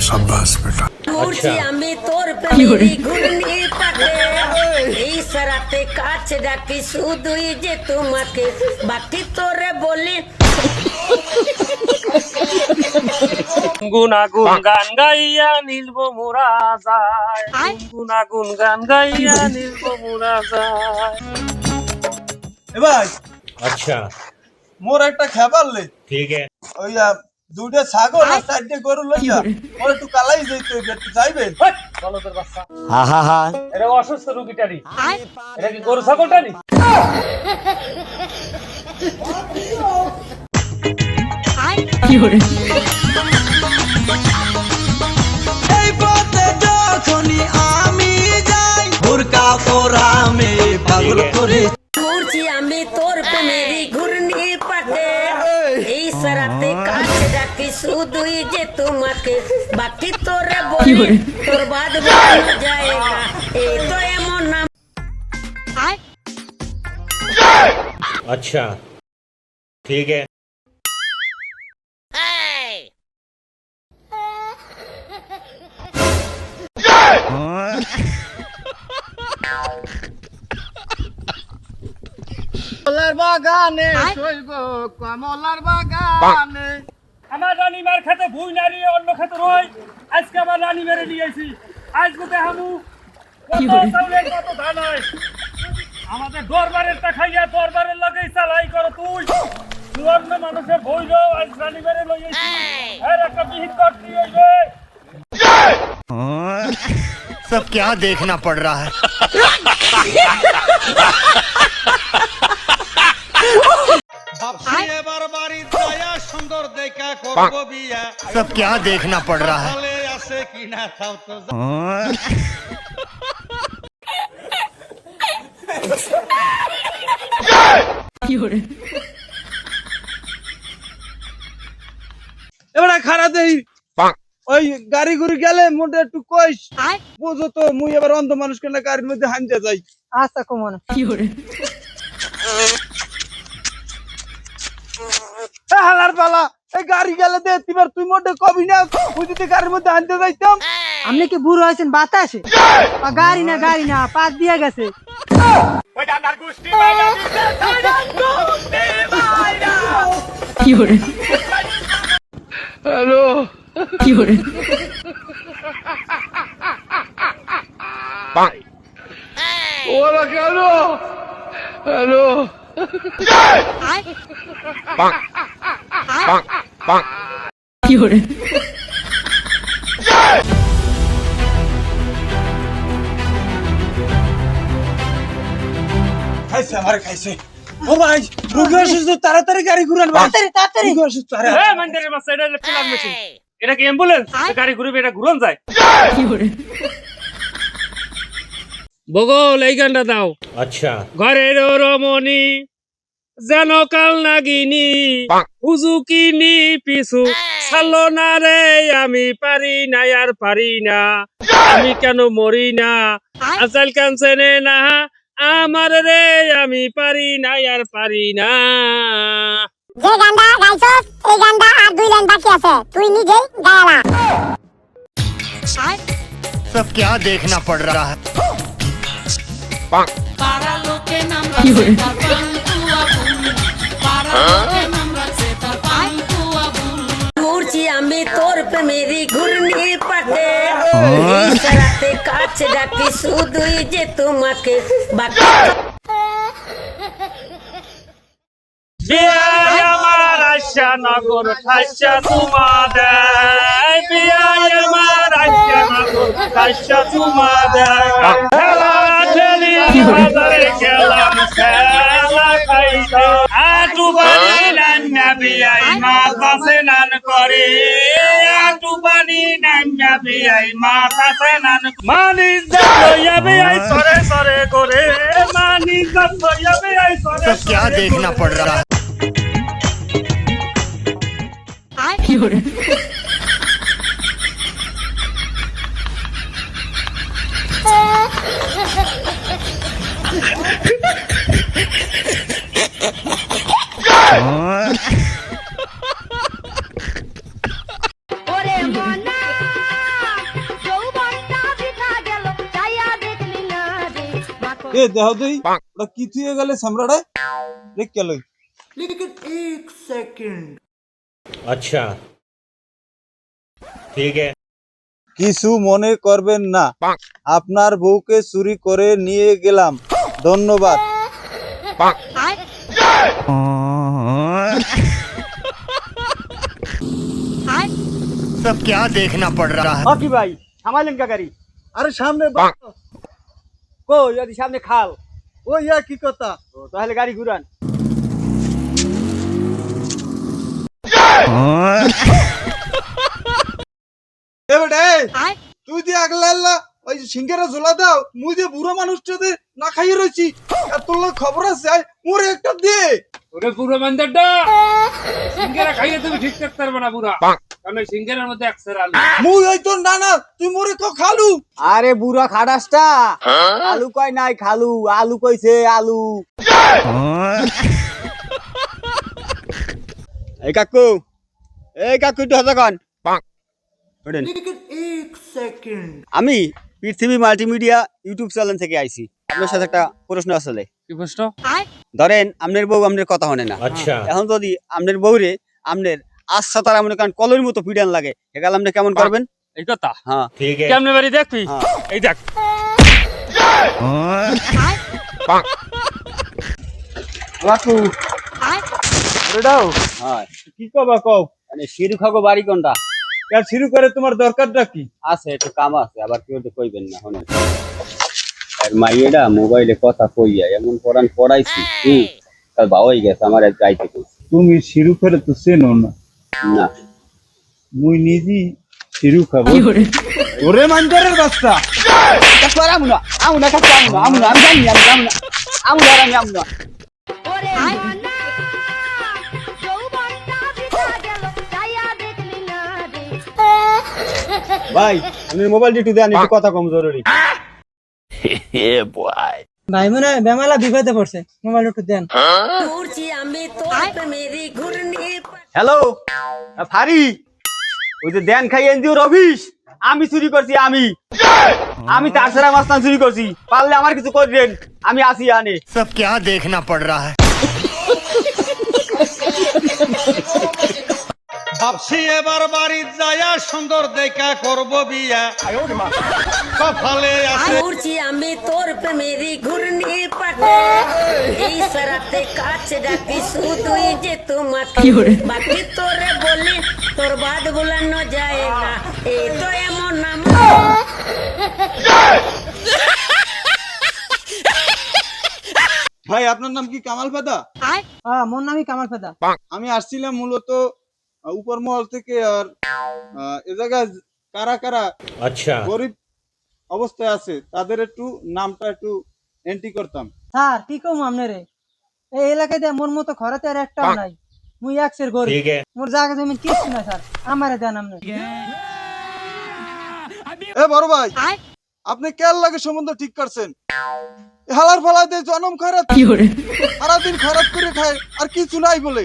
शाबाश बेटा। আমি তোর প্রেমেরই ঘূর্ণি পাকে এই সারাতে কাছ ডাকি শুধুই যে তোমাকে বাকি তোরে বলি গুনাগুন গান গাইয়া নীলব মোরা যায় গুনাগুন গান গাইয়া নীলব মোরা যায়। এ ভাই अच्छा মোর একটা খাবার লে ठीक है ওই দুইটা ছাগল আর চারটে গরু লইয়া মোর একটু কালাই যাইতে একটু যাইবেন। বলদের বাচ্চা हाँ हाँ हाँ এটা অসুস্থ রোগীটারি, এটা কি গরু ছাগলটারি? এই পথে যখনই আমি যাই হুরকা পোরামে পাগল করে ঘুরছি আমি তোর প্রেমেরই ঘূর্ণি পাকে এই সারাতে কাছ ডাকি শুধুই যে তোমাকে বাকি তোরে বলি তোর বাদ বলা যায়গা এই তো এমন নাম अच्छा ठीक है কমলার বাগানে শৈব কমলার বাগানে আমার রানীমার খেতে ভুই নারী অন্য খেতে রই, আজকে আমার রানী মেরে নিয়েছি। আজকে দেখামু কত চাউলের কত ধান হয়। আমাদের দরবারের টা খাইয়া দরবারের লাগেই চালাই করো তুই অন্য মানুষের ভুই রো আজ রানী মেরে লইয়েছি। এর একটা বিহিত করতে হইবে। सब क्या देखना पड़ रहा है। ভাবছি এবার বাড়ি যায়া সুন্দর দেখা করব বিয়া सब क्या देखना पड़ रहा है। ভালে আছে কিনা তাও তো এবারে খারাপ দেই ওই গাড়ি ঘুরি গেলে মোটা একটু কইস বুঝো তো মুই এবার অন্ধ মানুষ কেন গাড়ির মধ্যে হাঞ্জা যাই। আচ্ছা কমন হালার পালা এই গাড়ি গেলে দে তিবার তুই মোটে কবি না তুই যদি গাড়ির মধ্যে হাঞ্জা যাইতাম। আপনি কি বুড়ো হয়েছেন বাতাসে গাড়ি না পাত দিয়ে গেছে হ্যালো ওরা কেন হ্যালো খাইছে আমার খাইছে ও ভাই রুগী অসুস্থ তাড়াতাড়ি গাড়ি ঘুরান ভাই তাড়াতাড়ি রুগী অসুস্থ এ মন্দিরের বাচ্চা, এটা হলো প্লান মেশিন। এটা কি অ্যাম্বুলেন্স? গাড়ি ঘুরবে, এটা ঘুরন যায়। বগল এই গানটা দাও। अच्छा ঘরের রমণী যেন কাল নাগিনী উজুকিনি পিছু ছাড়লো না রে, আমি পারি না আর পারি না, আমি কেন মরি না আজকাল কানছেনে না আমার রে, আমি পারি না আর পারি না। যে গানটা গাইছস এই গানটা আর দুই লাইন বাকি আছে, তুই নিজেই গায়ালা। सब क्या देखना पड़ रहा है। ঘুরছি আমি তোর প্রেমেরই ঘূর্ণি পাকে এই সারাতে কাছ ডাকি শুধুই যে তোমাকে বাকি বিয়াই আমার আশা নগর খাইছা তোমাদের, বিয়াই আমার আশা নগর খাইছা তোমাদের, খেলা খেলি বাজারে খেলাম খেলা খাইছো আটু পানি নান্না বিয়াই মাথাসে নান করে, আটু পানি নান্না বিয়াই মাথাসে নান মানি লইয়া বিয়াই সরে সরে করে, মানি লইয়া বিয়াই সরে सब क्या देखना पड़ रहा है। এ দেহ দেই ওটা কি থুয়ে গেলে সামরাড়ে দেখ কে লই अच्छा ठीक है কিছু মনে করবেন না আপনার বউকে চুরি করে নিয়ে গেলাম ধন্যবাদ सब क्या देखना पड़ रहा है কি ভাই থামাইলেন কা গাড়ি আরে সামনে কই যদি সামনে খাল ও ইয়া কি কথা তাহলে গাড়ি ঘুরান এ বেটা তুই দিয়ে আগলা ওই সিঙ্গারা ঝোলা দাও মুই যে বুড়ো মানুষটাতে না খাইয়ে রয়েছি আর তোর লোক খবর আছে মোরে একটা দে ওরে পুরো বান্দারটা সিঙ্গারা খাইয়ে তুমি ঠিক থাকতে পারবে না পুরা কারণ ওই সিঙ্গারার মধ্যে একসের আলু মুই ওই তোর না তুই মোরে তো খালু আরে বুড়া খাডাসটা আলু কই নাই খালু আলু কইছে আলু এই কাকু একটু হাতে কন ওঠেন। আমি পৃথিবী মাল্টিমিডিয়া ইউটিউব চ্যানেল থেকে আইছি আপনার সাথে একটা প্রশ্ন আসলে কি প্রশ্ন ধরেন আপনার বউ আপনার কথা হনে না अच्छा এখন যদি আপনার বউরে আপনার আচ্ছা তারা মনে করেন কলের মতো পিডান লাগে এগাল আপনি কেমন করবেন এই কথা হ্যাঁ ठीक है কেমনে বাড়ি দেখ তুই হ্যাঁ। এই দেখ কাকু এটাও হ্যাঁ কি কবা কও মানে শিরু খাগো বাড়ি কোনটা কার শুরু করে তোমার দরকারটা কি আছে একটু কাম আছে আবার কেউ তো কইবেন না হনে আর মাইয়েটা মোবাইলে কথা কইয়া এমন পড়াইছি তার বাবাই গেছে আমার এক গাইতে কইছে তুমি শুরু করে তো চেনো না না মুই নিজে শুরু খাবো ওরে মাঞ্জারের বাচ্চা কাকু আর আমুনা কাকু আমুনা আমি জানি আমি আমুনা আমি আমুনা ভাই আপনি মোবাইল একটু দেন একটু কথা কম জরুরি ভাই মনে হয় বেমালা বিপদে পড়ছে মোবাইল একটু দেন ঘুরছি আমি তোর প্রেমেরই ঘূর্ণি হ্যালো ফারি ওই যে দেন খাই এনজিও রবিশ আমি চুরি করছি আমি তার সারা মাস্তান চুরি করছি পারলে আমার কিছু করবেন আমি আসি আনে सब क्या देखना पड़ रहा है ভাবছি এবার বাড়ির যায়া সুন্দর দেখা করব বিয়া কপালে আছে ঘুরছি আমি তোর প্রেমেরই ঘূর্ণি পাটে এই সারাতে কাছে ডাকি শুধুই যে তোমাকে বাকি তোরে বলি তোর বাদ ভুলানো যায় না এই তো এমন নাম ভাই আপনার নাম কি কামাল ফাদা হ্যাঁ মোর নামই কামাল ফেদা আমি আসছিলাম মূলত উপর মহল থেকে আর এ জায়গায় কারা কারা अच्छा গরিব অবস্থায় আছে তাদের একটু নামটা একটু এন্ট্রি করতাম স্যার কি কম আমনে রে এই এলাকায় দিয়ে মোর মতো খরাতে আর একটাও নাই মুই একসের গরিব ठीक है মোর জায়গা জমি কিছু না স্যার আমারে দেন আমনে এ বড় ভাই আপনি কেয়ার লাগে সম্বন্ধ ঠিক করছেন হালার ফালা দিয়ে জনম খয়রাত সারাদিন খয়রাত করে খায় আর কিছু নাই বলে